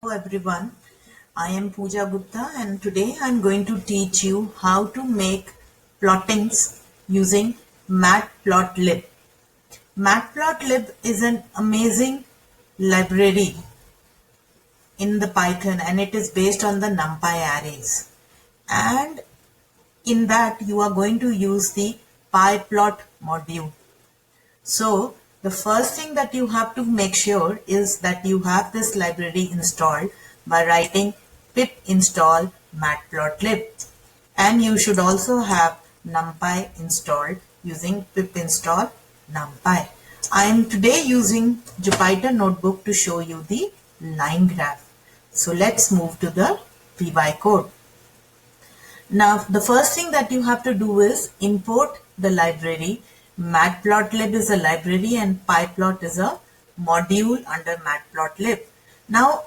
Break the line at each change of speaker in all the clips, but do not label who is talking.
Hello everyone, I am Pooja Gupta and today I am going to teach you how to make plottings using matplotlib. Matplotlib is an amazing library in the Python and it is based on the NumPy arrays. And in that you are going to use the pyplot module. So the first thing that you have to make sure is that you have this library installed by writing pip install matplotlib, and you should also have numpy installed using pip install numpy. I am today using Jupyter notebook to show you the line graph. So let's move to the py code. Now, the first thing that you have to do is import the library. Matplotlib is a library and pyplot is a module under matplotlib. Now,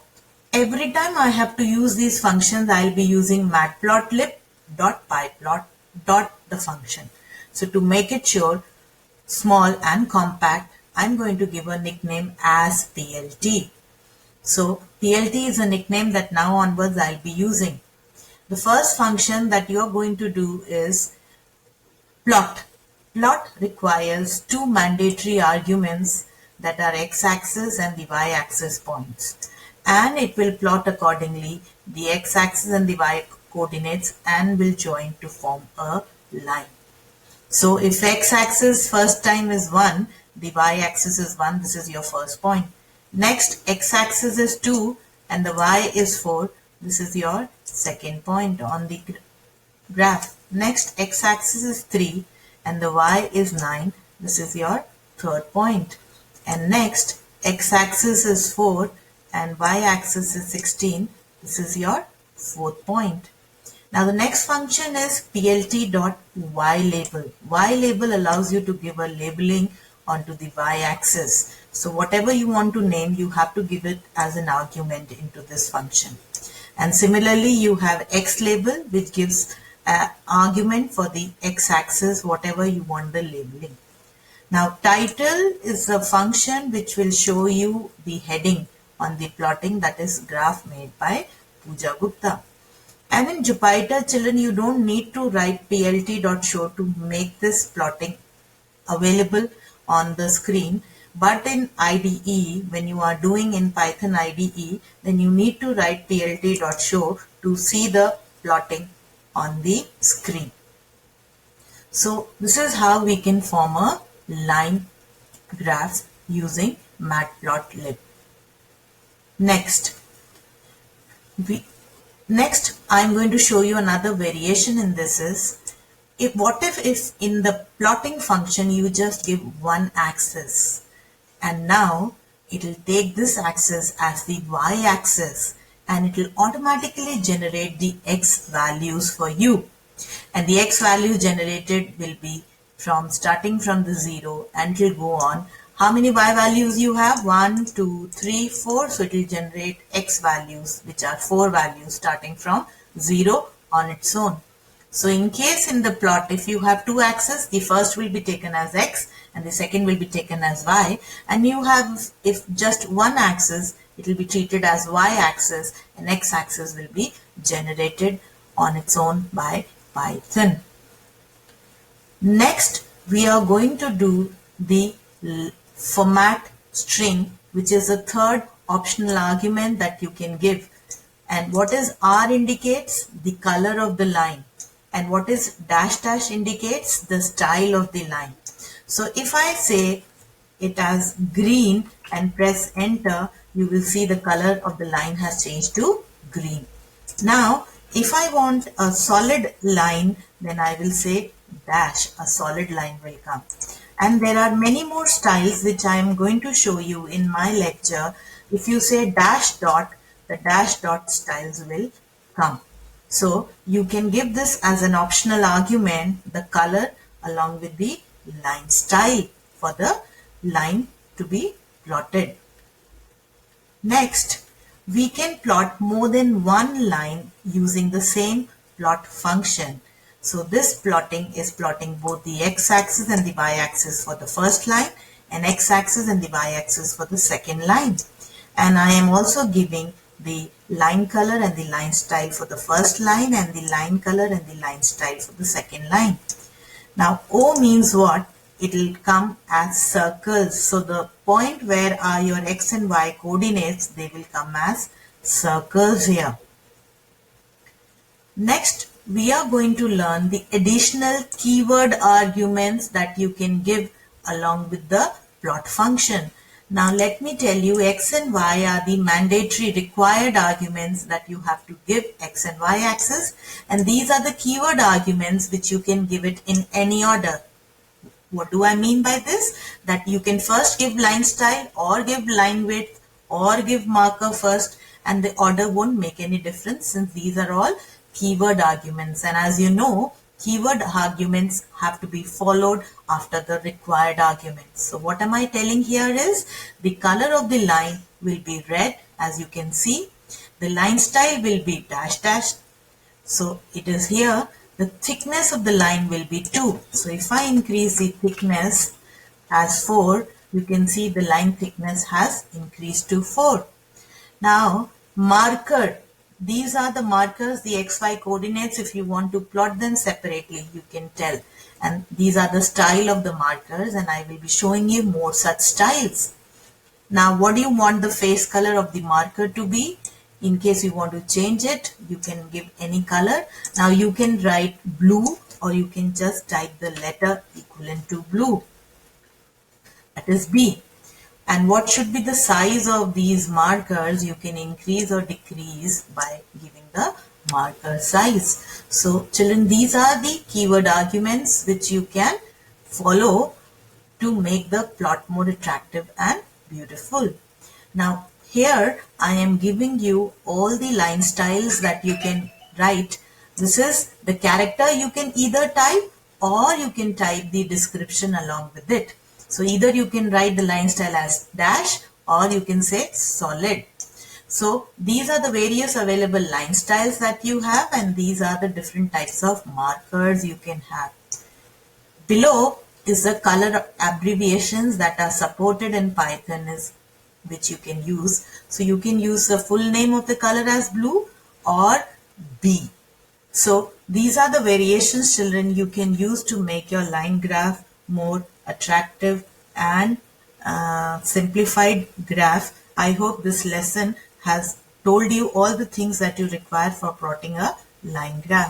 every time I have to use these functions, I'll be using matplotlib.pyplot the function. So to make it sure, small and compact, I'm going to give a nickname as PLT. So PLT is a nickname that now onwards I'll be using. The first function that you're going to do is plot. Plot requires two mandatory arguments that are x-axis and the y-axis points. And it will plot accordingly the x-axis and the y coordinates and will join to form a line. So if x-axis first time is 1, the y-axis is 1, this is your first point. Next, x-axis is 2 and the y is 4. This is your second point on the graph. Next, x-axis is 3 and the y is 9. This is your third point. And next, x-axis is 4 and y-axis is 16. This is your fourth point. Now the next function is plt.ylabel. Ylabel allows you to give a labeling onto the y-axis. So whatever you want to name, you have to give it as an argument into this function. And similarly, you have xlabel, which gives an argument for the x-axis, whatever you want the labeling. Now, title is a function which will show you the heading on the plotting, that is graph made by Pooja Gupta. And in Jupyter, children, you don't need to write plt.show to make this plotting available on the screen. But in IDE, when you are doing in Python IDE, then you need to write plt.show to see the plotting on the screen. So this is how we can form a line graph using matplotlib. Next, I'm going to show you another variation in this is, what if in the plotting function you just give one axis, and now it will take this axis as the y-axis and it will automatically generate the x values for you, and the x value generated will be starting from the 0 and it will go on. How many y values you have? 1, 2, 3, 4. So it will generate x values, which are 4 values starting from 0 on its own. So in case in the plot, if you have two axes, the first will be taken as x and the second will be taken as y. And you have, if just one axis, it will be treated as y-axis and x-axis will be generated on its own by Python. Next, we are going to do the format string, which is a third optional argument that you can give. And what is R indicates? The color of the line. And what is dash dash indicates? The style of the line. So if I say it as green and press enter, you will see the color of the line has changed to green. Now, if I want a solid line, then I will say dash, a solid line will come. And there are many more styles which I am going to show you in my lecture. If you say dash dot, the dash dot styles will come. So you can give this as an optional argument, the color along with the line style for the line to be plotted. Next, we can plot more than one line using the same plot function. So this plotting is plotting both the x-axis and the y-axis for the first line and x-axis and the y-axis for the second line. And I am also giving the line color and the line style for the first line and the line color and the line style for the second line. Now O means what? It will come as circles. So the point where are your X and Y coordinates, they will come as circles here. Next, we are going to learn the additional keyword arguments that you can give along with the plot function. Now let me tell you, X and Y are the mandatory required arguments that you have to give X and Y axis, and these are the keyword arguments which you can give it in any order. What do I mean by this? That you can first give line style or give line width or give marker first, and the order won't make any difference since these are all keyword arguments. And as you know, keyword arguments have to be followed after the required arguments. So what am I telling here is the color of the line will be red, as you can see. The line style will be dash dash. So it is here. The thickness of the line will be 2. So if I increase the thickness as 4, you can see the line thickness has increased to 4. Now marker. These are the markers, the XY coordinates. If you want to plot them separately, you can tell. And these are the style of the markers, and I will be showing you more such styles. Now what do you want the face color of the marker to be? In case you want to change it, you can give any color. Now you can write blue, or you can just type the letter equivalent to blue. That is B. And what should be the size of these markers? You can increase or decrease by giving the marker size. So children, these are the keyword arguments which you can follow to make the plot more attractive and beautiful. Now here I am giving you all the line styles that you can write. This is the character you can either type or you can type the description along with it. So either you can write the line style as dash or you can say solid. So these are the various available line styles that you have, and these are the different types of markers you can have. Below is the color abbreviations that are supported in Python, which you can use. So you can use the full name of the color as blue or B. So these are the variations, children, you can use to make your line graph more attractive and simplified graph. I hope this lesson has told you all the things that you require for plotting a line graph.